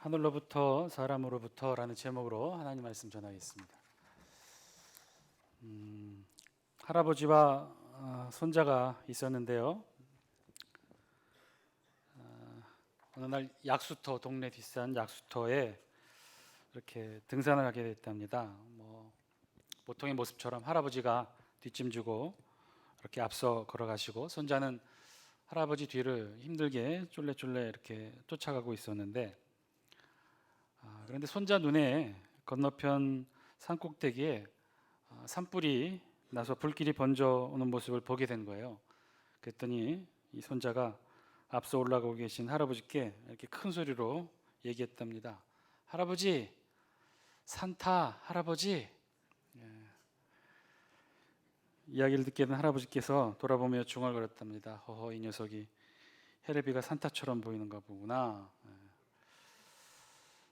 하늘로부터 사람으로부터라는 제목으로 하나님 말씀 전하겠습니다. 할아버지와 손자가 있었는데요. 어느 날 약수터, 동네 뒷산 약수터에 이렇게 등산을 하게 됐답니다. 보통의 모습처럼 할아버지가 뒷짐지고 이렇게 앞서 걸어가시고 손자는 할아버지 뒤를 힘들게 쫄래쫄래 이렇게 쫓아가고 있었는데, 그런데 손자 눈에 건너편 산꼭대기에 산불이 나서 불길이 번져오는 모습을 보게 된 거예요. 그랬더니 이 손자가 앞서 올라가고 계신 할아버지께 이렇게 큰 소리로 얘기했답니다. 할아버지, 산타 할아버지. 이야기를 듣게 된 할아버지께서 돌아보며 중얼거렸답니다. 허허, 이 녀석이 헬레비가 산타처럼 보이는가 보구나.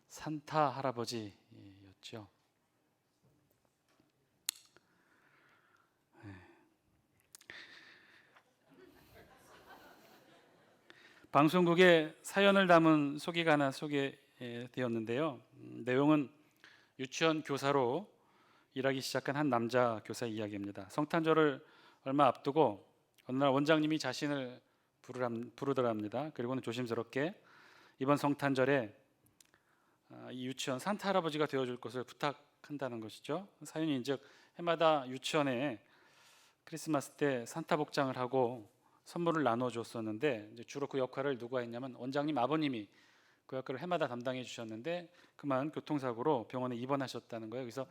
산타 할아버지였죠. 방송국에 사연을 담은 소개가 하나 소개되었는데요. 내용은 유치원 교사로 일하기 시작한 한 남자 교사 이야기입니다. 성탄절을 얼마 앞두고 어느 날 원장님이 자신을 부르더랍니다. 그리고는 조심스럽게 이번 성탄절에 이 유치원 산타 할아버지가 되어줄 것을 부탁한다는 것이죠. 사연인즉 해마다 유치원에 크리스마스 때 산타 복장을 하고 선물을 나눠줬었는데, 이제 주로 그 역할을 누가 했냐면 원장님 아버님이 그 역할을 해마다 담당해 주셨는데 그만 교통사고로 병원에 입원하셨다는 거예요. 그래서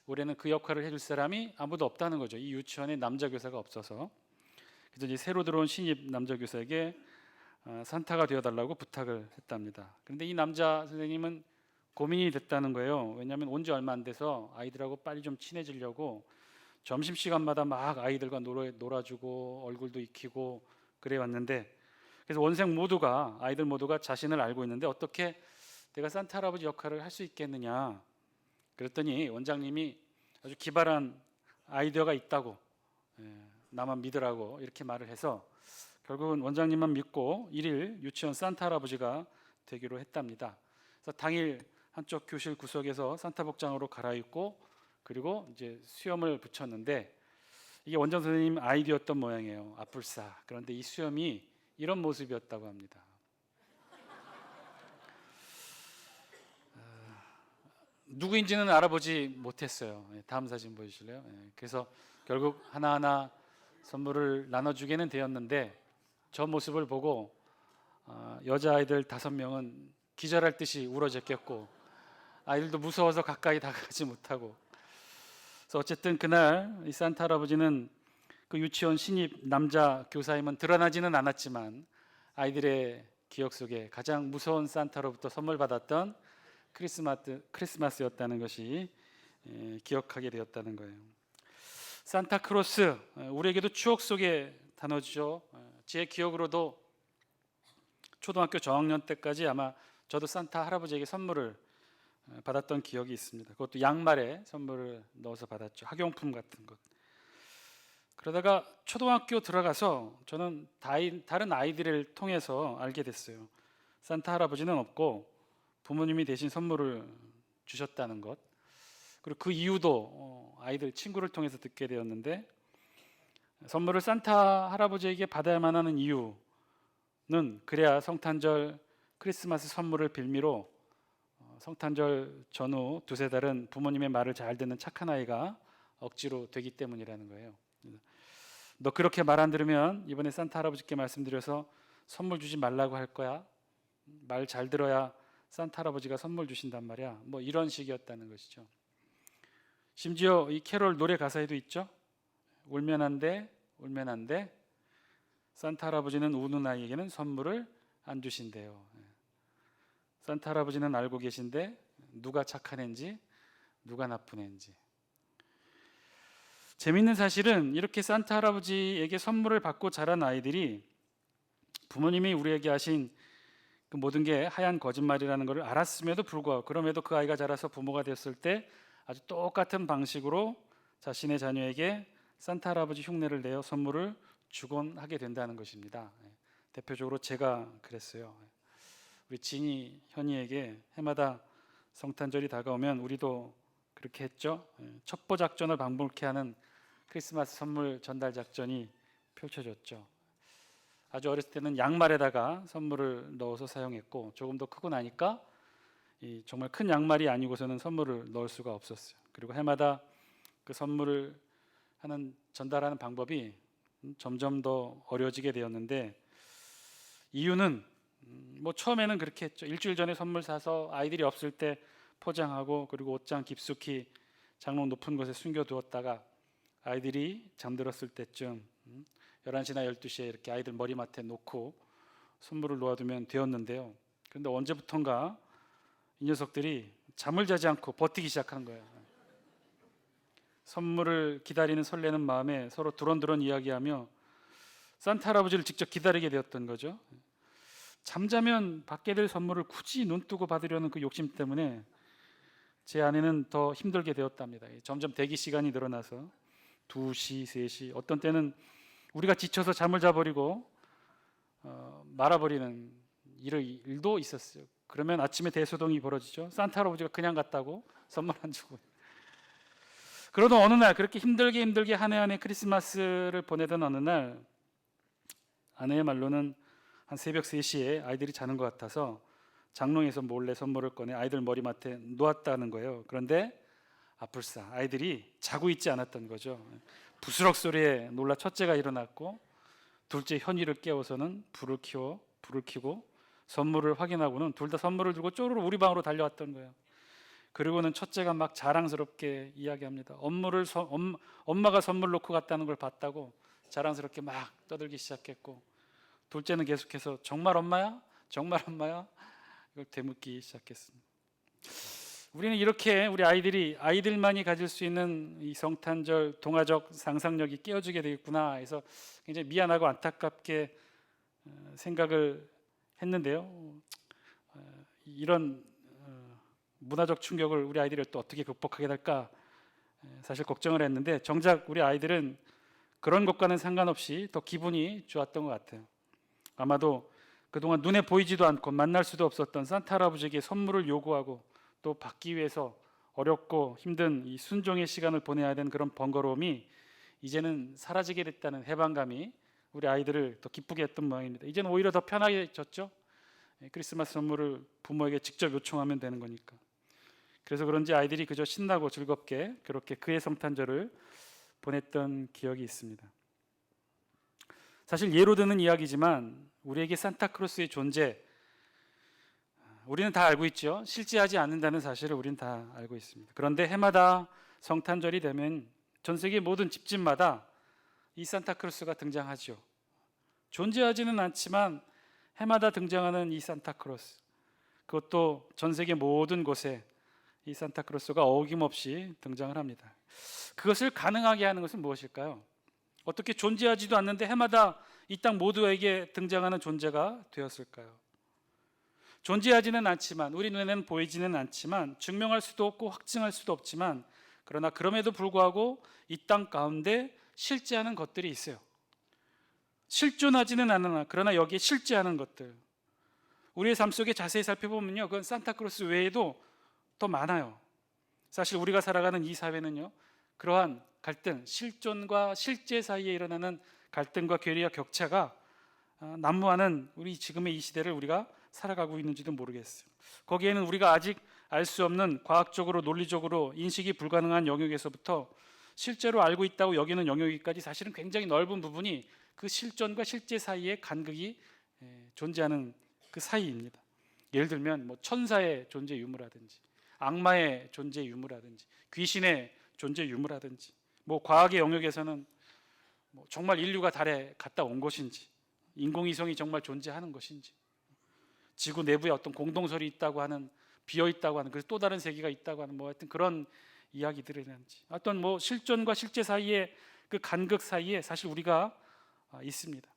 올해는 그 역할을 해줄 사람이 아무도 없다는 거죠. 이 유치원에 남자 교사가 없어서. 그래서 이제 새로 들어온 신입 남자 교사에게 산타가 되어달라고 부탁을 했답니다. 그런데 이 남자 선생님은 고민이 됐다는 거예요. 왜냐하면 온 지 얼마 안 돼서 아이들하고 빨리 좀 친해지려고 점심시간마다 막 아이들과 놀아주고 얼굴도 익히고 그래 왔는데, 그래서 아이들 모두가 자신을 알고 있는데 어떻게 내가 산타 할아버지 역할을 할 수 있겠느냐. 그랬더니 원장님이 아주 기발한 아이디어가 있다고, 나만 믿으라고 이렇게 말을 해서 결국은 원장님만 믿고 일일 유치원 산타 할아버지가 되기로 했답니다. 그래서 당일 한쪽 교실 구석에서 산타 복장으로 갈아입고 그리고 이제 수염을 붙였는데, 이게 원장 선생님 아이디어였던 모양이에요. 아뿔싸. 그런데 이 수염이 이런 모습이었다고 합니다. 누구인지는 알아보지 못했어요. 다음 사진 보여주실래요? 그래서 결국 하나하나 선물을 나눠주게는 되었는데, 저 모습을 보고 여자아이들 5명은 기절할 듯이 울어제꼈고 아이들도 무서워서 가까이 다가가지 못하고. 그래서 어쨌든 그날 이 산타 할아버지는 그 유치원 신입 남자 교사임은 드러나지는 않았지만 아이들의 기억 속에 가장 무서운 산타로부터 선물 받았던 크리스마스였다는 것이 기억하게 되었다는 거예요. 산타크로스, 우리에게도 추억 속의 단어죠. 제 기억으로도 초등학교 저학년 때까지 아마 저도 산타 할아버지에게 선물을 받았던 기억이 있습니다. 그것도 양말에 선물을 넣어서 받았죠. 학용품 같은 것. 그러다가 초등학교 들어가서 저는 다른 아이들을 통해서 알게 됐어요. 산타 할아버지는 없고 부모님이 대신 선물을 주셨다는 것. 그리고 그 이유도 아이들 친구를 통해서 듣게 되었는데, 선물을 산타 할아버지에게 받아야만 하는 이유는 그래야 성탄절 크리스마스 선물을 빌미로 성탄절 전후 2-3달은 부모님의 말을 잘 듣는 착한 아이가 억지로 되기 때문이라는 거예요. 너 그렇게 말 안 들으면 이번에 산타 할아버지께 말씀드려서 선물 주지 말라고 할 거야. 말 잘 들어야 산타 할아버지가 선물 주신단 말이야. 이런 식이었다는 것이죠. 심지어 이 캐롤 노래 가사에도 있죠. 울면 안 돼, 울면 안 돼. 산타 할아버지는 우는 아이에게는 선물을 안 주신대요. 산타 할아버지는 알고 계신데 누가 착한 애인지 누가 나쁜 애인지. 재밌는 사실은 이렇게 산타 할아버지에게 선물을 받고 자란 아이들이 부모님이 우리에게 하신 그 모든 게 하얀 거짓말이라는 것을 알았음에도 불구하고, 그럼에도 그 아이가 자라서 부모가 됐을 때 아주 똑같은 방식으로 자신의 자녀에게 산타 할아버지 흉내를 내어 선물을 주곤 하게 된다는 것입니다. 대표적으로 제가 그랬어요. 우리 진이 현이에게 해마다 성탄절이 다가오면 우리도 그렇게 했죠. 첩보 작전을 방불케 하는 크리스마스 선물 전달 작전이 펼쳐졌죠. 아주 어렸을 때는 양말에다가 선물을 넣어서 사용했고, 조금 더 크고 나니까 정말 큰 양말이 아니고서는 선물을 넣을 수가 없었어요. 그리고 해마다 그 선물을 전달하는 방법이 점점 더 어려워지게 되었는데, 이유는 뭐 처음에는 그렇게 했죠. 일주일 전에 선물 사서 아이들이 없을 때 포장하고, 그리고 옷장 깊숙이 장롱 높은 곳에 숨겨두었다가 아이들이 잠들었을 때쯤 11시나 12시에 이렇게 아이들 머리맡에 놓고 선물을 놓아두면 되었는데요. 그런데 언제부턴가 이 녀석들이 잠을 자지 않고 버티기 시작하는 거예요. 선물을 기다리는 설레는 마음에 서로 두런두런 이야기하며 산타 할아버지를 직접 기다리게 되었던 거죠. 잠자면 받게 될 선물을 굳이 눈 뜨고 받으려는 그 욕심 때문에 제 아내는 더 힘들게 되었답니다. 점점 대기 시간이 늘어나서 2시, 3시, 어떤 때는 우리가 지쳐서 잠을 자버리고 말아버리는 일도 있었어요. 그러면 아침에 대소동이 벌어지죠. 산타 할아버지가 그냥 갔다고 선물 안 주고. 그러던 어느 날, 그렇게 힘들게 한 해 한 해 크리스마스를 보내던 어느 날, 아내의 말로는 한 새벽 3시에 아이들이 자는 것 같아서 장롱에서 몰래 선물을 꺼내 아이들 머리맡에 놓았다는 거예요. 그런데 아뿔싸, 아이들이 자고 있지 않았던 거죠. 부스럭 소리에 놀라 첫째가 일어났고, 둘째 현이를 깨워서는 불을 켜고 선물을 확인하고는 둘 다 선물을 들고 쪼르르 우리 방으로 달려왔던 거예요. 그리고는 첫째가 막 자랑스럽게 이야기합니다. 엄마가 선물 놓고 갔다는 걸 봤다고 자랑스럽게 막 떠들기 시작했고, 둘째는 계속해서 정말 엄마야? 정말 엄마야? 이걸 되묻기 시작했습니다. 우리는 이렇게 우리 아이들만이 가질 수 있는 이 성탄절 동화적 상상력이 깨어지게 되겠구나 해서 굉장히 미안하고 안타깝게 생각을 했는데요. 이런 문화적 충격을 우리 아이들이 또 어떻게 극복하게 될까 사실 걱정을 했는데, 정작 우리 아이들은 그런 것과는 상관없이 더 기분이 좋았던 것 같아요. 아마도 그동안 눈에 보이지도 않고 만날 수도 없었던 산타 할아버지에게 선물을 요구하고 또 받기 위해서 어렵고 힘든 이 순종의 시간을 보내야 되는 그런 번거로움이 이제는 사라지게 됐다는 해방감이 우리 아이들을 더 기쁘게 했던 모양입니다. 이제는 오히려 더 편하게졌죠. 크리스마스 선물을 부모에게 직접 요청하면 되는 거니까. 그래서 그런지 아이들이 그저 신나고 즐겁게 그렇게 그의 성탄절을 보냈던 기억이 있습니다. 사실 예로 드는 이야기지만 우리에게 산타크로스의 존재, 우리는 다 알고 있죠. 실제하지 않는다는 사실을 우리는 다 알고 있습니다. 그런데 해마다 성탄절이 되면 전 세계 모든 집집마다 이 산타크로스가 등장하죠. 존재하지는 않지만 해마다 등장하는 이 산타크로스, 그것도 전 세계 모든 곳에 이 산타크로스가 어김없이 등장을 합니다. 그것을 가능하게 하는 것은 무엇일까요? 어떻게 존재하지도 않는데 해마다 이 땅 모두에게 등장하는 존재가 되었을까요? 존재하지는 않지만, 우리 눈에는 보이지는 않지만, 증명할 수도 없고 확증할 수도 없지만, 그러나 그럼에도 불구하고 이 땅 가운데 실제하는 것들이 있어요. 실존하지는 않으나 그러나 여기에 실제하는 것들, 우리의 삶 속에 자세히 살펴보면요, 그건 산타크로스 외에도 더 많아요. 사실 우리가 살아가는 이 사회는요, 그러한 갈등, 실존과 실제 사이에 일어나는 갈등과 괴리와 격차가 난무하는 우리 지금의 이 시대를 우리가 살아가고 있는지도 모르겠어요. 거기에는 우리가 아직 알 수 없는 과학적으로 논리적으로 인식이 불가능한 영역에서부터 실제로 알고 있다고 여기는 영역까지 사실은 굉장히 넓은 부분이 그 실존과 실제 사이의 간극이 존재하는 그 사이입니다. 예를 들면 뭐 천사의 존재 유무라든지, 악마의 존재 유무라든지, 귀신의 존재 유무라든지, 뭐 과학의 영역에서는 뭐 정말 인류가 달에 갔다 온 것인지, 인공위성이 정말 존재하는 것인지, 지구 내부에 어떤 공동설이 있다고 하는, 비어 있다고 하는, 그래서 또 다른 세계가 있다고 하는 뭐 하여튼 그런 이야기들이라든지, 어떤 뭐 실존과 실제 사이의 그 간극 사이에 사실 우리가 있습니다.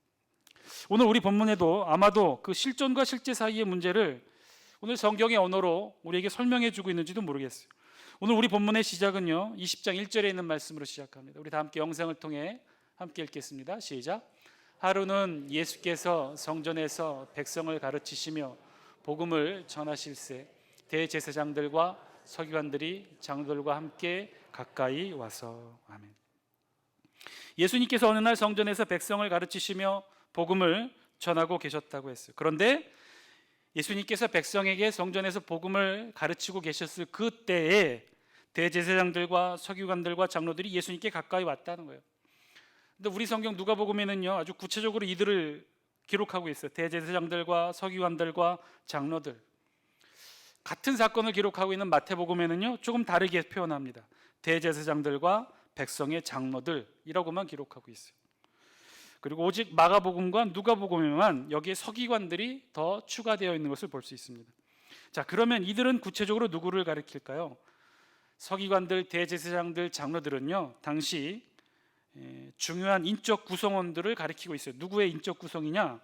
오늘 우리 본문에도 아마도 그 실존과 실제 사이의 문제를 오늘 성경의 언어로 우리에게 설명해 주고 있는지도 모르겠어요. 오늘 우리 본문의 시작은요, 20장 1절에 있는 말씀으로 시작합니다. 우리 다 함께 영상을 통해 함께 읽겠습니다. 시작. 하루는 예수께서 성전에서 백성을 가르치시며 복음을 전하실세 대제사장들과 서기관들이 장로들과 함께 가까이 와서. 아멘. 예수님께서 어느 날 성전에서 백성을 가르치시며 복음을 전하고 계셨다고 했어요. 그런데 예수님께서 백성에게 성전에서 복음을 가르치고 계셨을 그때에 대제사장들과 서기관들과 장로들이 예수님께 가까이 왔다는 거예요. 근데 우리 성경 누가복음에는요 아주 구체적으로 이들을 기록하고 있어요. 대제사장들과 서기관들과 장로들. 같은 사건을 기록하고 있는 마태복음에는요 조금 다르게 표현합니다. 대제사장들과 백성의 장로들이라고만 기록하고 있어요. 그리고 오직 마가복음과 누가복음에만 여기에 서기관들이 더 추가되어 있는 것을 볼 수 있습니다. 자, 그러면 이들은 구체적으로 누구를 가리킬까요? 서기관들, 대제사장들, 장로들은요 당시 중요한 인적 구성원들을 가리키고 있어요. 누구의 인적 구성이냐?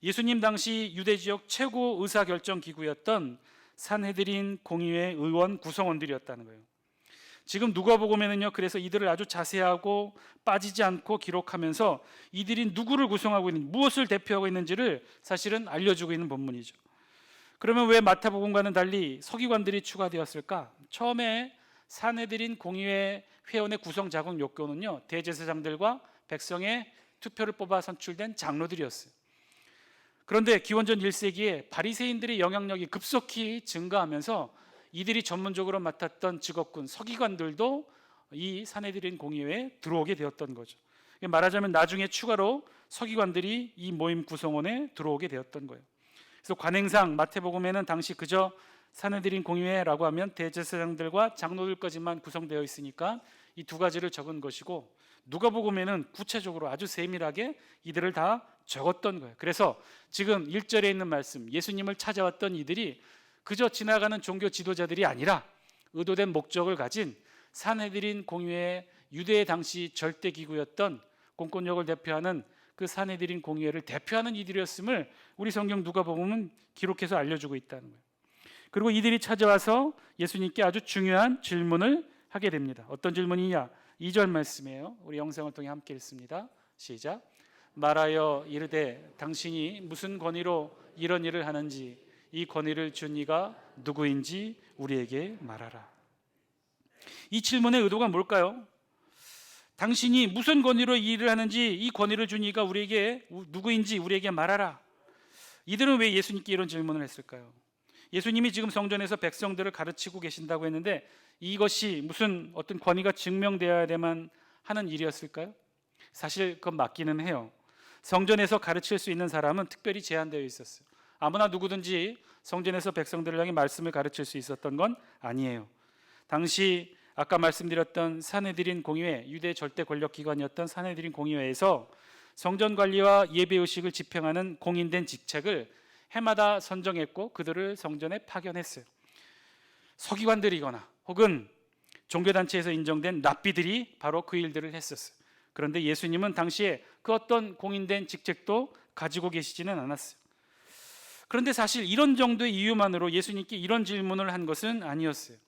예수님 당시 유대 지역 최고 의사결정 기구였던 산헤드린 공의회 의원 구성원들이었다는 거예요. 지금 누가복음에는요 그래서 이들을 아주 자세하고 빠지지 않고 기록하면서 이들이 누구를 구성하고 있는지, 무엇을 대표하고 있는지를 사실은 알려주고 있는 본문이죠. 그러면 왜 마태복음과는 달리 서기관들이 추가되었을까? 처음에 산헤드린 공의회 회원의 구성 자격 요건은요 대제사장들과 백성의 투표를 뽑아 선출된 장로들이었어요. 그런데 기원전 1세기에 바리새인들의 영향력이 급속히 증가하면서 이들이 전문적으로 맡았던 직업군 서기관들도 이 산헤드린 공의회에 들어오게 되었던 거죠. 말하자면 나중에 추가로 서기관들이 이 모임 구성원에 들어오게 되었던 거예요. 그래서 관행상 마태복음에는 당시 그저 산헤드린 공의회라고 하면 대제사장들과 장로들까지만 구성되어 있으니까 이 두 가지를 적은 것이고, 누가복음에는 구체적으로 아주 세밀하게 이들을 다 적었던 거예요. 그래서 지금 1절에 있는 말씀, 예수님을 찾아왔던 이들이 그저 지나가는 종교 지도자들이 아니라 의도된 목적을 가진 산헤드린 공의회의 유대의 당시 절대 기구였던 공권력을 대표하는 그 산헤드린 공의회를 대표하는 이들이었음을 우리 성경 누가복음은 기록해서 알려주고 있다는 거예요. 그리고 이들이 찾아와서 예수님께 아주 중요한 질문을 하게 됩니다. 어떤 질문이냐? 2절 말씀이에요. 우리 영상을 통해 함께 읽습니다. 시작. 말하여 이르되 당신이 무슨 권위로 이런 일을 하는지 이 권위를 준 이가 누구인지 우리에게 말하라. 이 질문의 의도가 뭘까요? 당신이 무슨 권위로 이 일을 하는지 이 권위를 준 이가 우리에게 누구인지 우리에게 말하라. 이들은 왜 예수님께 이런 질문을 했을까요? 예수님이 지금 성전에서 백성들을 가르치고 계신다고 했는데 이것이 무슨 어떤 권위가 증명되어야만 하는 일이었을까요? 사실 그건 맞기는 해요. 성전에서 가르칠 수 있는 사람은 특별히 제한되어 있었어요. 아무나 누구든지 성전에서 백성들을 향해 말씀을 가르칠 수 있었던 건 아니에요. 당시 아까 말씀드렸던 산헤드린 공의회, 유대 절대 권력기관이었던 산헤드린 공의회에서 성전 관리와 예배의식을 집행하는 공인된 직책을 해마다 선정했고 그들을 성전에 파견했어요. 서기관들이거나 혹은 종교단체에서 인정된 랍비들이 바로 그 일들을 했었어요. 그런데 예수님은 당시에 그 어떤 공인된 직책도 가지고 계시지는 않았어요. 그런데 사실 이런 정도의 이유만으로 예수님께 이런 질문을 한 것은 아니었어요.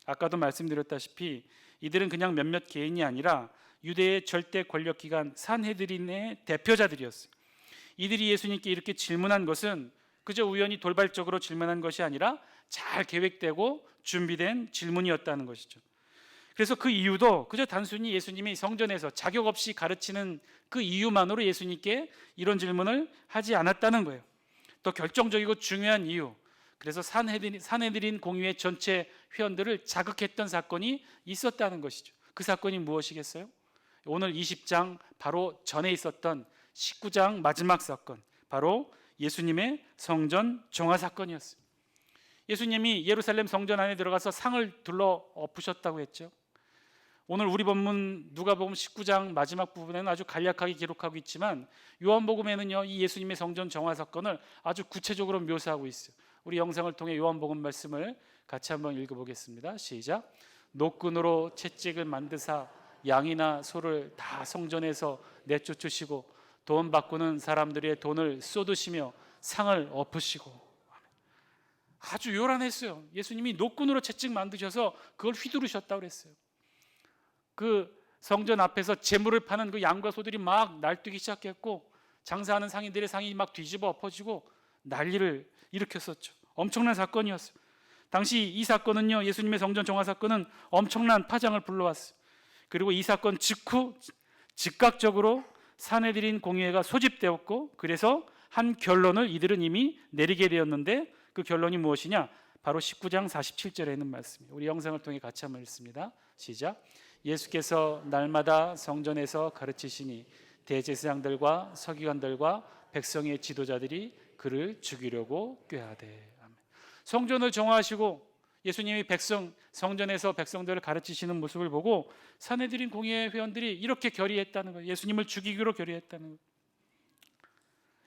아까도 말씀드렸다시피 이들은 그냥 몇몇 개인이 아니라 유대의 절대 권력기관 산헤드린의 대표자들이었어요. 이들이 예수님께 이렇게 질문한 것은 그저 우연히 돌발적으로 질문한 것이 아니라 잘 계획되고 준비된 질문이었다는 것이죠. 그래서 그 이유도 그저 단순히 예수님이 성전에서 자격 없이 가르치는 그 이유만으로 예수님께 이런 질문을 하지 않았다는 거예요. 더 결정적이고 중요한 이유, 그래서 산헤드린 공의회 전체 회원들을 자극했던 사건이 있었다는 것이죠. 그 사건이 무엇이겠어요? 오늘 20장 바로 전에 있었던 19장 마지막 사건, 바로 예수님의 성전 정화 사건이었어요. 예수님이 예루살렘 성전 안에 들어가서 상을 둘러 엎으셨다고 했죠. 오늘 우리 본문 누가복음 19장 마지막 부분에는 아주 간략하게 기록하고 있지만 요한복음에는요 이 예수님의 성전 정화 사건을 아주 구체적으로 묘사하고 있어요. 우리 영상을 통해 요한복음 말씀을 같이 한번 읽어보겠습니다. 시작. 노끈으로 채찍을 만드사 양이나 소를 다 성전에서 내쫓으시고 돈 바꾸는 사람들의 돈을 쏟으시며 상을 엎으시고. 아주 요란했어요. 예수님이 노끈으로 채찍 만드셔서 그걸 휘두르셨다고 그랬어요. 그 성전 앞에서 재물을 파는 그 양과 소들이 막 날뛰기 시작했고 장사하는 상인들의 상이 막 뒤집어 엎어지고 난리를 일으켰었죠. 엄청난 사건이었어요. 당시 이 사건은요, 예수님의 성전 정화 사건은 엄청난 파장을 불러왔어요. 그리고 이 사건 직후 즉각적으로 산헤드린 공의회가 소집되었고, 그래서 한 결론을 이들은 이미 내리게 되었는데, 그 결론이 무엇이냐? 바로 19장 47절에 있는 말씀이에요. 우리 영상을 통해 같이 한번 읽습니다. 시작. 예수께서 날마다 성전에서 가르치시니 대제사장들과 서기관들과 백성의 지도자들이 그를 죽이려고 꾀하되. 아멘. 성전을 정화하시고 예수님이 성전에서 백성들을 가르치시는 모습을 보고 산헤드린 공의회 회원들이 이렇게 결의했다는 거예요. 예수님을 죽이기로 결의했다는 거예요.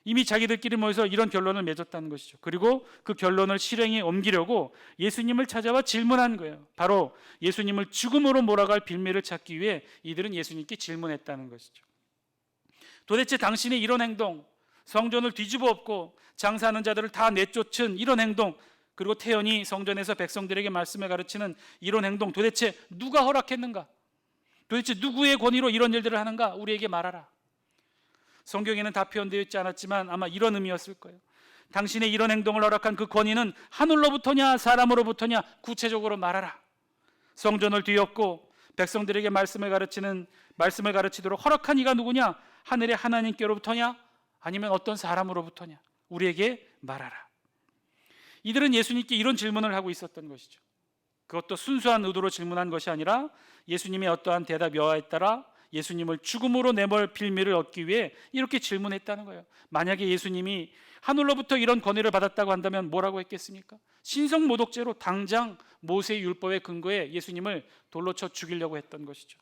이미 자기들끼리 모여서 이런 결론을 맺었다는 것이죠. 그리고 그 결론을 실행에 옮기려고 예수님을 찾아와 질문한 거예요. 바로 예수님을 죽음으로 몰아갈 빌미를 찾기 위해 이들은 예수님께 질문했다는 것이죠. 도대체 당신의 이런 행동, 성전을 뒤집어 엎고 장사하는 자들을 다 내쫓은 이런 행동, 그리고 태연히 성전에서 백성들에게 말씀을 가르치는 이런 행동, 도대체 누가 허락했는가? 도대체 누구의 권위로 이런 일들을 하는가? 우리에게 말하라. 성경에는 다 표현되어 있지 않았지만 아마 이런 의미였을 거예요. 당신의 이런 행동을 허락한 그 권위는 하늘로부터냐 사람으로부터냐? 구체적으로 말하라. 성전을 뒤엎고 백성들에게 말씀을 가르치도록 허락한 이가 누구냐? 하늘의 하나님께로부터냐? 아니면 어떤 사람으로부터냐? 우리에게 말하라. 이들은 예수님께 이런 질문을 하고 있었던 것이죠. 그것도 순수한 의도로 질문한 것이 아니라 예수님의 어떠한 대답 여하에 따라 예수님을 죽음으로 내몰 빌미를 얻기 위해 이렇게 질문했다는 거예요. 만약에 예수님이 하늘로부터 이런 권위를 받았다고 한다면 뭐라고 했겠습니까? 신성모독죄로 당장 모세의 율법에 근거해 예수님을 돌로 쳐 죽이려고 했던 것이죠.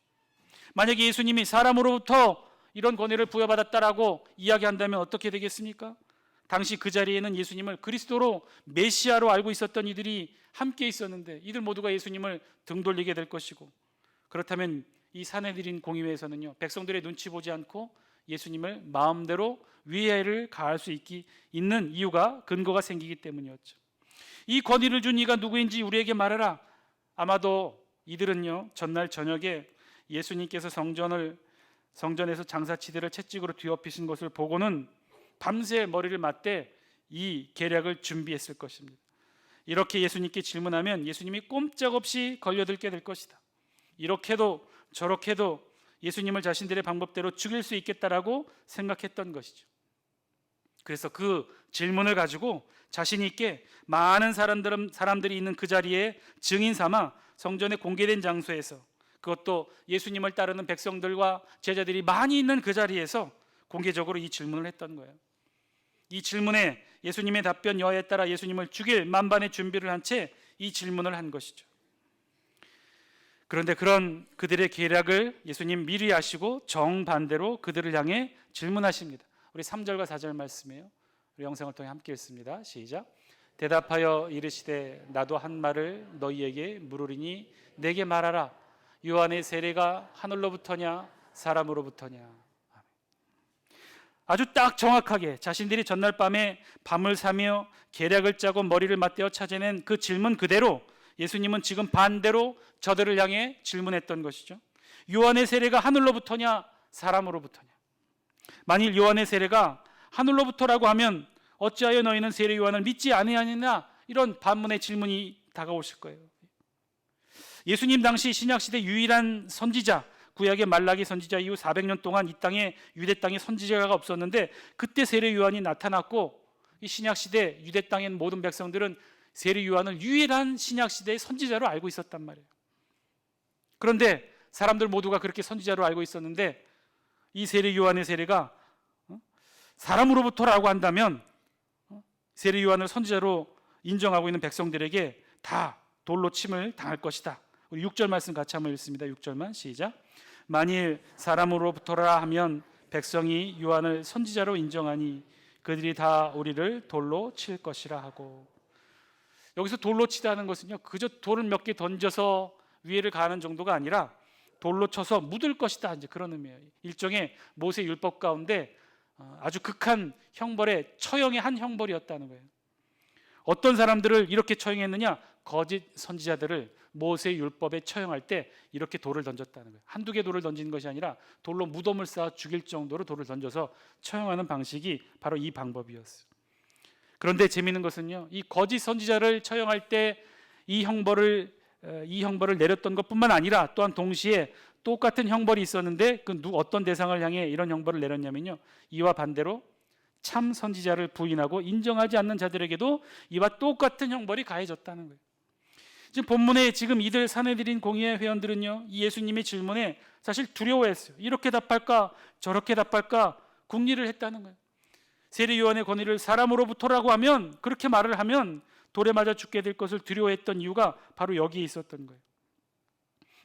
만약에 예수님이 사람으로부터 이런 권위를 부여받았다라고 이야기한다면 어떻게 되겠습니까? 당시 그 자리에는 예수님을 그리스도로 메시아로 알고 있었던 이들이 함께 있었는데 이들 모두가 예수님을 등 돌리게 될 것이고, 그렇다면 이 산헤드린 공의회에서는요, 백성들의 눈치 보지 않고 예수님을 마음대로 위해를 가할 수 있는 이유가, 근거가 생기기 때문이었죠. 이 권위를 준 이가 누구인지 우리에게 말해라. 아마도 이들은요, 전날 저녁에 예수님께서 성전에서 장사치들을 채찍으로 뒤엎이신 것을 보고는 밤새 머리를 맞대 이 계략을 준비했을 것입니다. 이렇게 예수님께 질문하면 예수님이 꼼짝없이 걸려들게 될 것이다. 이렇게도 저렇게도 예수님을 자신들의 방법대로 죽일 수 있겠다라고 생각했던 것이죠. 그래서 그 질문을 가지고 자신 있게 많은 사람들이 있는 그 자리에 증인 삼아 성전의 공개된 장소에서, 그것도 예수님을 따르는 백성들과 제자들이 많이 있는 그 자리에서 공개적으로 이 질문을 했던 거예요. 이 질문에 예수님의 답변 여하에 따라 예수님을 죽일 만반의 준비를 한 채 이 질문을 한 것이죠. 그런데 그런 그들의 계략을 예수님 미리 아시고 정반대로 그들을 향해 질문하십니다. 우리 3절과 4절 말씀이에요. 우리 영상을 통해 함께 읽습니다. 시작. 대답하여 이르시되 나도 한 말을 너희에게 물으리니 내게 말하라. 요한의 세례가 하늘로부터냐 사람으로부터냐? 아주 딱 정확하게 자신들이 전날 밤에 밤을 새며 계략을 짜고 머리를 맞대어 찾아낸 그 질문 그대로 예수님은 지금 반대로 저들을 향해 질문했던 것이죠. 요한의 세례가 하늘로부터냐 사람으로부터냐? 만일 요한의 세례가 하늘로부터라고 하면 어찌하여 너희는 세례 요한을 믿지 아니하느냐? 이런 반문의 질문이 다가오실 거예요. 예수님 당시 신약시대 유일한 선지자, 구약의 말라기 선지자 이후 400년 동안 이 땅에 유대 땅에 선지자가 없었는데 그때 세례 요한이 나타났고, 이 신약시대 유대 땅의 모든 백성들은 세례 요한을 유일한 신약시대의 선지자로 알고 있었단 말이에요. 그런데 사람들 모두가 그렇게 선지자로 알고 있었는데 이 세례 요한의 세례가 사람으로부터라고 한다면 세례 요한을 선지자로 인정하고 있는 백성들에게 다 돌로 침을 당할 것이다. 우리 6절 말씀 같이 한번 읽습니다. 6절만 시작. 만일 사람으로부터라 하면 백성이 요한을 선지자로 인정하니 그들이 다 우리를 돌로 칠 것이라 하고. 여기서 돌로 치다는 것은요, 그저 돌을 몇 개 던져서 위해를 가하는 정도가 아니라 돌로 쳐서 묻을 것이다, 이제 그런 의미예요. 일종의 모세 율법 가운데 아주 극한 형벌의 처형의 한 형벌이었다는 거예요. 어떤 사람들을 이렇게 처형했느냐? 거짓 선지자들을 모세 율법에 처형할 때 이렇게 돌을 던졌다는 거예요. 한두 개 돌을 던지는 것이 아니라 돌로 무덤을 쌓아 죽일 정도로 돌을 던져서 처형하는 방식이 바로 이 방법이었어요. 그런데 재미있는 것은요, 이 거짓 선지자를 처형할 때 이 형벌을 내렸던 것뿐만 아니라 또한 동시에 똑같은 형벌이 있었는데 어떤 대상을 향해 이런 형벌을 내렸냐면요, 이와 반대로 참 선지자를 부인하고 인정하지 않는 자들에게도 이와 똑같은 형벌이 가해졌다는 거예요. 지금 본문에 지금 이들 산헤드린 공의회 회원들은요, 이 예수님의 질문에 사실 두려워했어요. 이렇게 답할까 저렇게 답할까 궁리를 했다는 거예요. 세례요한의 권위를 사람으로부터라고 하면, 그렇게 말을 하면 돌에 맞아 죽게 될 것을 두려워했던 이유가 바로 여기에 있었던 거예요.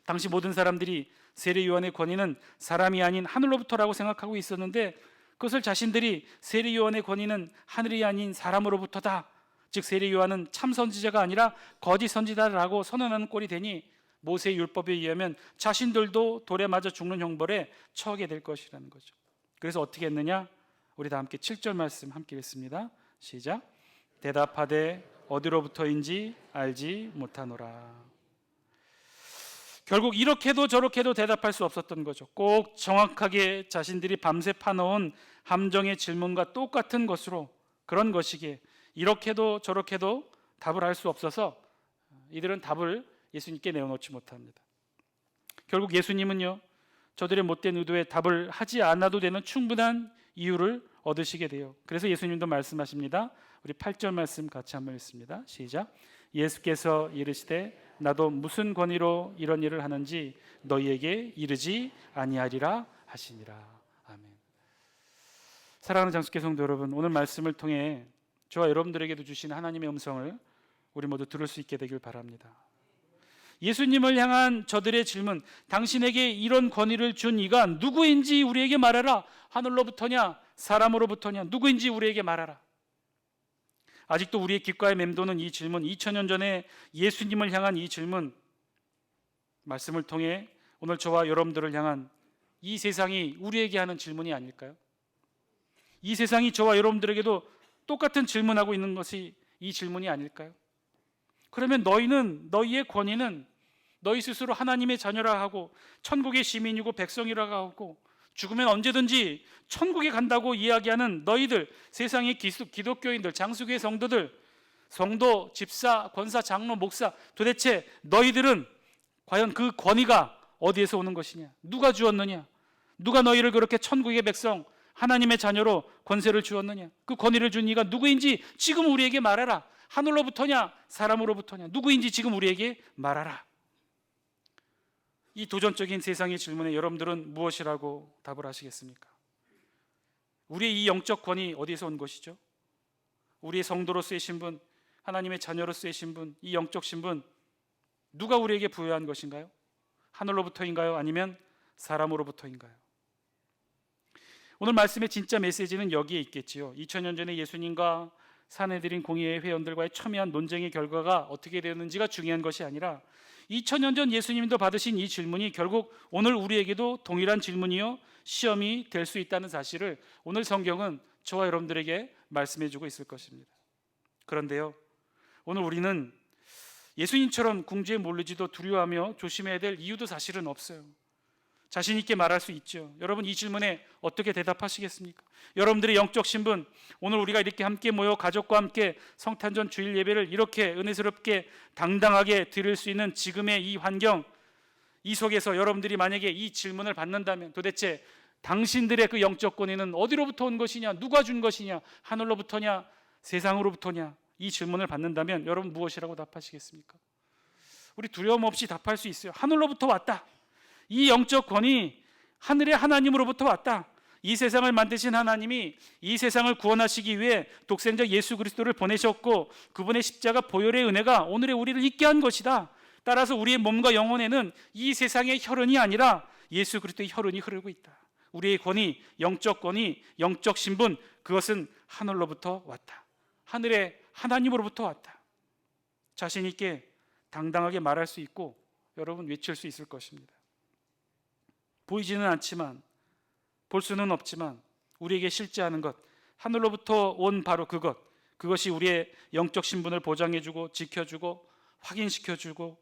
당시 모든 사람들이 세례요한의 권위는 사람이 아닌 하늘로부터라고 생각하고 있었는데, 그것을 자신들이 세례요한의 권위는 하늘이 아닌 사람으로부터다, 즉 세례요한은 참 선지자가 아니라 거짓 선지자라고 선언하는 꼴이 되니 모세의 율법에 의하면 자신들도 돌에 맞아 죽는 형벌에 처하게 될 것이라는 거죠. 그래서 어떻게 했느냐? 우리 다 함께 7절 말씀 함께 읽습니다. 시작. 대답하되 어디로부터인지 알지 못하노라. 결국 이렇게도 저렇게도 대답할 수 없었던 거죠. 꼭 정확하게 자신들이 밤새 파놓은 함정의 질문과 똑같은 것으로, 그런 것이기에 이렇게도 저렇게도 답을 할 수 없어서 이들은 답을 예수님께 내어놓지 못합니다. 결국 예수님은요, 저들의 못된 의도에 답을 하지 않아도 되는 충분한 이유를 얻으시게 돼요. 그래서 예수님도 말씀하십니다. 우리 8절 말씀 같이 한번 읽습니다. 시작. 예수께서 이르시되 나도 무슨 권위로 이런 일을 하는지 너희에게 이르지 아니하리라 하시니라. 아멘. 사랑하는 장수교 성도 여러분, 오늘 말씀을 통해 저와 여러분들에게도 주신 하나님의 음성을 우리 모두 들을 수 있게 되길 바랍니다. 예수님을 향한 저들의 질문, 당신에게 이런 권위를 준 이가 누구인지 우리에게 말하라. 하늘로부터냐 사람으로부터냐, 누구인지 우리에게 말하라. 아직도 우리의 귓가에 맴도는 이 질문, 2000년 전에 예수님을 향한 이 질문, 말씀을 통해 오늘 저와 여러분들을 향한 이 세상이 우리에게 하는 질문이 아닐까요? 이 세상이 저와 여러분들에게도 똑같은 질문하고 있는 것이 이 질문이 아닐까요? 그러면 너희의 권위는 너희 스스로 하나님의 자녀라 하고 천국의 시민이고 백성이라고 하고 죽으면 언제든지 천국에 간다고 이야기하는 너희들, 세상의 기독교인들, 장수교의 성도들, 성도, 집사, 권사, 장로, 목사, 도대체 너희들은 과연 그 권위가 어디에서 오는 것이냐? 누가 주었느냐? 누가 너희를 그렇게 천국의 백성, 하나님의 자녀로 권세를 주었느냐? 그 권위를 준 이가 누구인지 지금 우리에게 말하라. 하늘로부터냐 사람으로부터냐, 누구인지 지금 우리에게 말하라. 이 도전적인 세상의 질문에 여러분들은 무엇이라고 답을 하시겠습니까? 우리의 이 영적 권위 어디에서 온 것이죠? 우리의 성도로서의 신분, 하나님의 자녀로서의 신분, 이 영적 신분 누가 우리에게 부여한 것인가요? 하늘로부터인가요? 아니면 사람으로부터인가요? 오늘 말씀의 진짜 메시지는 여기에 있겠지요. 2000년 전에 예수님과 산헤드린 공의회 회원들과의 첨예한 논쟁의 결과가 어떻게 되었는지가 중요한 것이 아니라 2000년 전 예수님도 받으신 이 질문이 결국 오늘 우리에게도 동일한 질문이요 시험이 될 수 있다는 사실을 오늘 성경은 저와 여러분들에게 말씀해주고 있을 것입니다. 그런데요, 오늘 우리는 예수님처럼 궁지에 몰리지도 두려워하며 조심해야 될 이유도 사실은 없어요. 자신 있게 말할 수 있죠. 여러분, 이 질문에 어떻게 대답하시겠습니까? 여러분들의 영적 신분, 오늘 우리가 이렇게 함께 모여 가족과 함께 성탄절 주일 예배를 이렇게 은혜스럽게 당당하게 드릴 수 있는 지금의 이 환경, 이 속에서 여러분들이 만약에 이 질문을 받는다면 도대체 당신들의 그 영적 권위는 어디로부터 온 것이냐, 누가 준 것이냐, 하늘로부터냐 세상으로부터냐, 이 질문을 받는다면 여러분 무엇이라고 답하시겠습니까? 우리 두려움 없이 답할 수 있어요. 하늘로부터 왔다. 이 영적 권위 하늘의 하나님으로부터 왔다. 이 세상을 만드신 하나님이 이 세상을 구원하시기 위해 독생자 예수 그리스도를 보내셨고 그분의 십자가 보혈의 은혜가 오늘의 우리를 있게 한 것이다. 따라서 우리의 몸과 영혼에는 이 세상의 혈흔이 아니라 예수 그리스도의 혈흔이 흐르고 있다. 우리의 권위, 영적 권위, 영적 신분, 그것은 하늘로부터 왔다. 하늘의 하나님으로부터 왔다. 자신 있게 당당하게 말할 수 있고 여러분 외칠 수 있을 것입니다. 보이지는 않지만, 볼 수는 없지만 우리에게 실제하는 것, 하늘로부터 온 바로 그것이 우리의 영적 신분을 보장해주고 지켜주고 확인시켜주고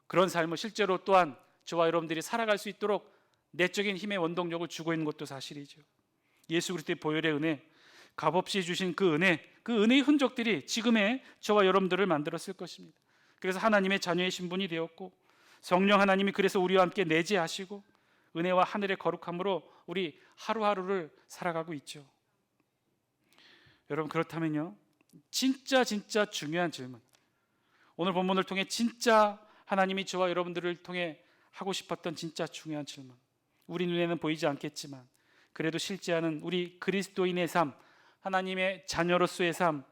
그런 삶을 실제로 또한 저와 여러분들이 살아갈 수 있도록 내적인 힘의 원동력을 주고 있는 것도 사실이죠. 예수 그리스도의 보혈의 은혜, 값없이 주신 그 은혜의 흔적들이 지금의 저와 여러분들을 만들었을 것입니다. 그래서 하나님의 자녀의 신분이 되었고, 성령 하나님이 그래서 우리와 함께 내재하시고 은혜와 하늘의 거룩함으로 우리 하루하루를 살아가고 있죠. 여러분, 그렇다면요, 진짜 중요한 질문, 오늘 본문을 통해 진짜 하나님이 저와 여러분들을 통해 하고 싶었던 진짜 중요한 질문, 우리 눈에는 보이지 않겠지만 그래도 실제하는 우리 그리스도인의 삶, 하나님의 자녀로서의 삶,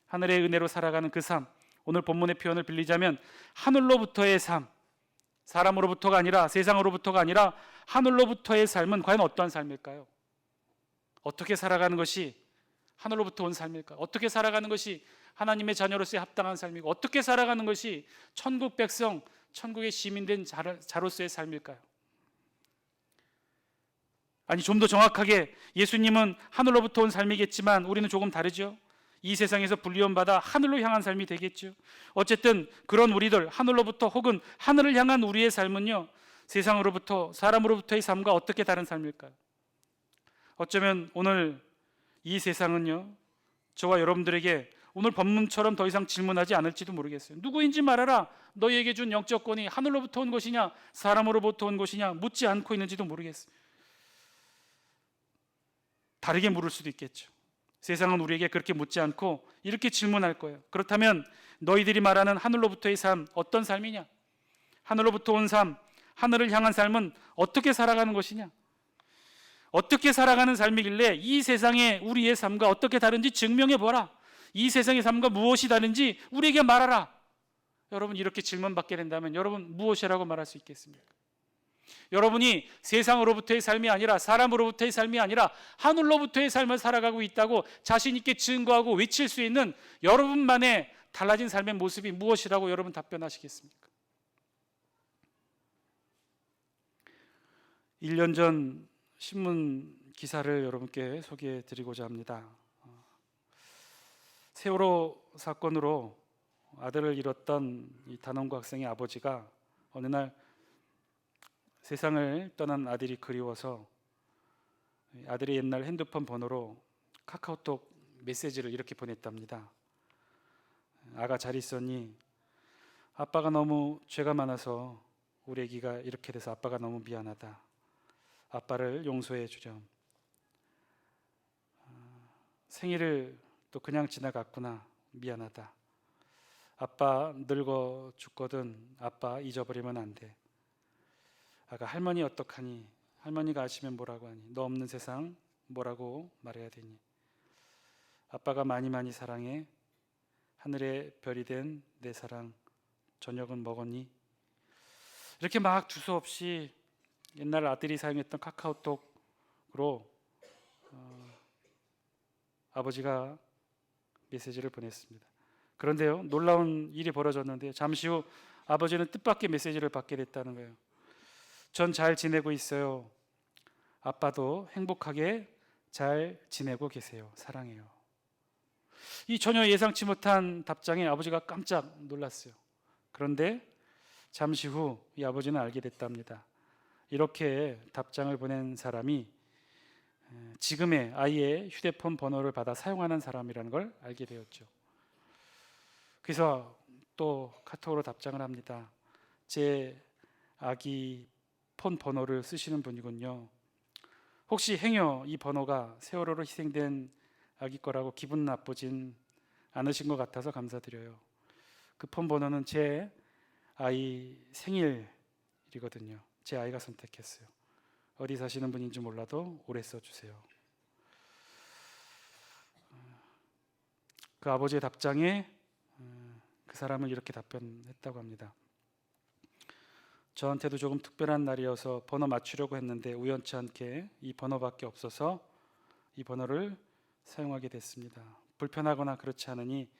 하늘의 은혜로 살아가는 그 삶, 오늘 본문의 표현을 빌리자면 하늘로부터의 삶, 사람으로부터가 아니라, 세상으로부터가 아니라 하늘로부터의 삶은 과연 어떠한 삶일까요? 어떻게 살아가는 것이 하늘로부터 온 삶일까요? 어떻게 살아가는 것이 하나님의 자녀로서의 합당한 삶이고, 어떻게 살아가는 것이 천국 백성, 천국의 시민된 자로서의 삶일까요? 아니, 좀 더 정확하게 예수님은 하늘로부터 온 삶이겠지만 우리는 조금 다르죠. 이 세상에서 분리원받아 하늘로 향한 삶이 되겠죠. 어쨌든 그런 우리들, 하늘로부터 혹은 하늘을 향한 우리의 삶은요, 세상으로부터, 사람으로부터의 삶과 어떻게 다른 삶일까요? 어쩌면 오늘 이 세상은요, 저와 여러분들에게 오늘 본문처럼 더 이상 질문하지 않을지도 모르겠어요. 누구인지 말하라, 너희에게 준 영적권이 하늘로부터 온 것이냐 사람으로부터 온 것이냐 묻지 않고 있는지도 모르겠어요. 다르게 물을 수도 있겠죠. 세상은 우리에게 그렇게 묻지 않고 이렇게 질문할 거예요. 그렇다면 너희들이 말하는 하늘로부터의 삶, 어떤 삶이냐? 하늘로부터 온 삶, 하늘을 향한 삶은 어떻게 살아가는 것이냐? 어떻게 살아가는 삶이길래 이 세상의 우리의 삶과 어떻게 다른지 증명해 보라. 이 세상의 삶과 무엇이 다른지 우리에게 말하라. 여러분, 이렇게 질문받게 된다면 여러분 무엇이라고 말할 수 있겠습니까? 여러분이 세상으로부터의 삶이 아니라, 사람으로부터의 삶이 아니라 하늘로부터의 삶을 살아가고 있다고 자신 있게 증거하고 외칠 수 있는 여러분만의 달라진 삶의 모습이 무엇이라고 여러분 답변하시겠습니까? 1년 전 신문 기사를 여러분께 소개해 드리고자 합니다. 세월호 사건으로 아들을 잃었던 이 단원고 학생의 아버지가 어느 날 세상을 떠난 아들이 그리워서 아들의 옛날 핸드폰 번호로 카카오톡 메시지를 이렇게 보냈답니다. 아가 잘 있었니? 아빠가 너무 죄가 많아서 우리 애기가 이렇게 돼서 아빠가 너무 미안하다. 아빠를 용서해 주렴. 생일을 또 그냥 지나갔구나. 미안하다. 아빠 늙어 죽거든. 아빠 잊어버리면 안 돼. 아가 할머니 어떡하니? 할머니가 아시면 뭐라고 하니? 너 없는 세상 뭐라고 말해야 되니? 아빠가 많이 사랑해. 하늘의 별이 된 내 사랑, 저녁은 먹었니? 이렇게 막 두서없이 옛날 아들이 사용했던 카카오톡으로 아버지가 메시지를 보냈습니다. 그런데요, 놀라운 일이 벌어졌는데요, 잠시 후 아버지는 뜻밖의 메시지를 받게 됐다는 거예요. 전 잘 지내고 있어요. 아빠도 행복하게 잘 지내고 계세요. 사랑해요. 이 전혀 예상치 못한 답장에 아버지가 깜짝 놀랐어요. 그런데 잠시 후 이 아버지는 알게 됐답니다. 이렇게 답장을 보낸 사람이 지금의 아이의 휴대폰 번호를 받아 사용하는 사람이라는 걸 알게 되었죠. 그래서 또 카톡으로 답장을 합니다. 제 아기 폰 번호를 쓰시는 분이군요. 혹시 행여 이 번호가 세월호로 희생된 아기 거라고 기분 나쁘진 않으신 것 같아서 감사드려요. 그 폰 번호는 제 아이 생일이거든요. 제 아이가 선택했어요. 어디 사시는 분인지 몰라도 오래 써주세요. 그 아버지의 답장에 그 사람은 이렇게 답변했다고 합니다. 저한테도 조금 특별한 날이어서 번호 맞추려고 했는데 우연치 않게 이 번호밖에 없어서 이 번호를 사용하게 됐습니다. 불편하거나 그렇지 않으니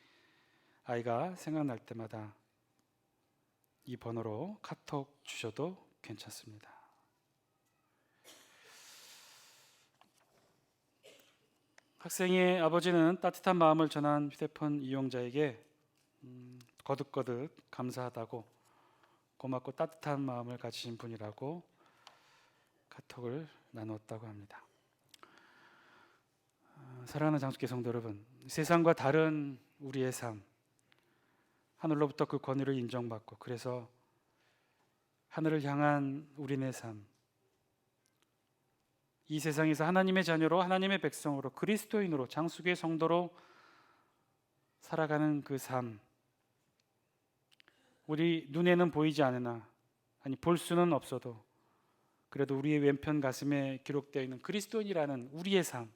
아이가 생각날 때마다 이 번호로 카톡 주셔도 괜찮습니다. 학생의 아버지는 따뜻한 마음을 전한 휴대폰 이용자에게 거듭거듭 감사하다고, 고맙고 따뜻한 마음을 가지신 분이라고 카톡을 나누었다고 합니다. 사랑하는 장수교 성도 여러분, 세상과 다른 우리의 삶, 하늘로부터 그 권위를 인정받고 그래서 하늘을 향한 우리네 삶, 이 세상에서 하나님의 자녀로, 하나님의 백성으로, 그리스도인으로, 장수교의 성도로 살아가는 그 삶, 우리 눈에는 보이지 않으나, 아니 볼 수는 없어도 그래도 우리의 왼편 가슴에 기록되어 있는 그리스도인이라는 우리의 삶,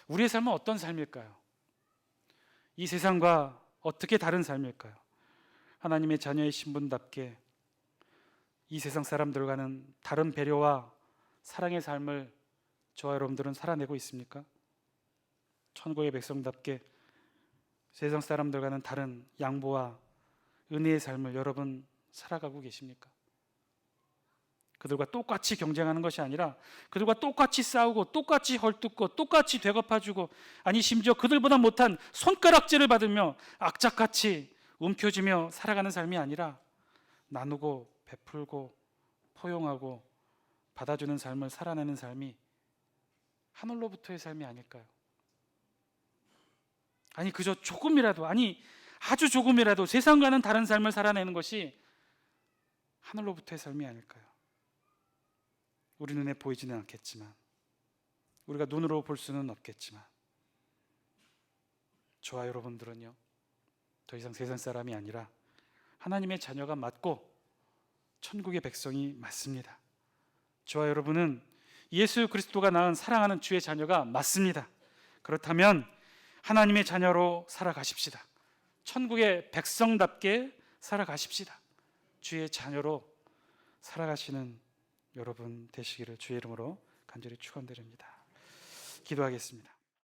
우리의 삶은 어떤 삶일까요? 이 세상과 어떻게 다른 삶일까요? 하나님의 자녀의 신분답게 이 세상 사람들과는 다른 배려와 사랑의 삶을 저와 여러분들은 살아내고 있습니까? 천국의 백성답게 세상 사람들과는 다른 양보와 은혜의 삶을 여러분 살아가고 계십니까? 그들과 똑같이 경쟁하는 것이 아니라 그들과 똑같이 싸우고 똑같이 헐뜯고 똑같이 되갚아주고, 아니 심지어 그들보다 못한 손가락질을 받으며 악착같이 움켜쥐며 살아가는 삶이 아니라 나누고 베풀고 포용하고 받아주는 삶을 살아내는 삶이 하늘로부터의 삶이 아닐까요? 아니 그저 조금이라도, 아니 아주 조금이라도 세상과는 다른 삶을 살아내는 것이 하늘로부터의 삶이 아닐까요? 우리 눈에 보이지는 않겠지만, 우리가 눈으로 볼 수는 없겠지만, 저와 여러분들은요, 더 이상 세상 사람이 아니라 하나님의 자녀가 맞고 천국의 백성이 맞습니다. 저와 여러분은 예수 그리스도가 낳은 사랑하는 주의 자녀가 맞습니다. 그렇다면 하나님의 자녀로 살아가십시다. 천국의 백성답게 살아가십시다. 주의 자녀로 살아가시는 여러분 되시기를 주의 이름으로 간절히 축원드립니다. 기도하겠습니다.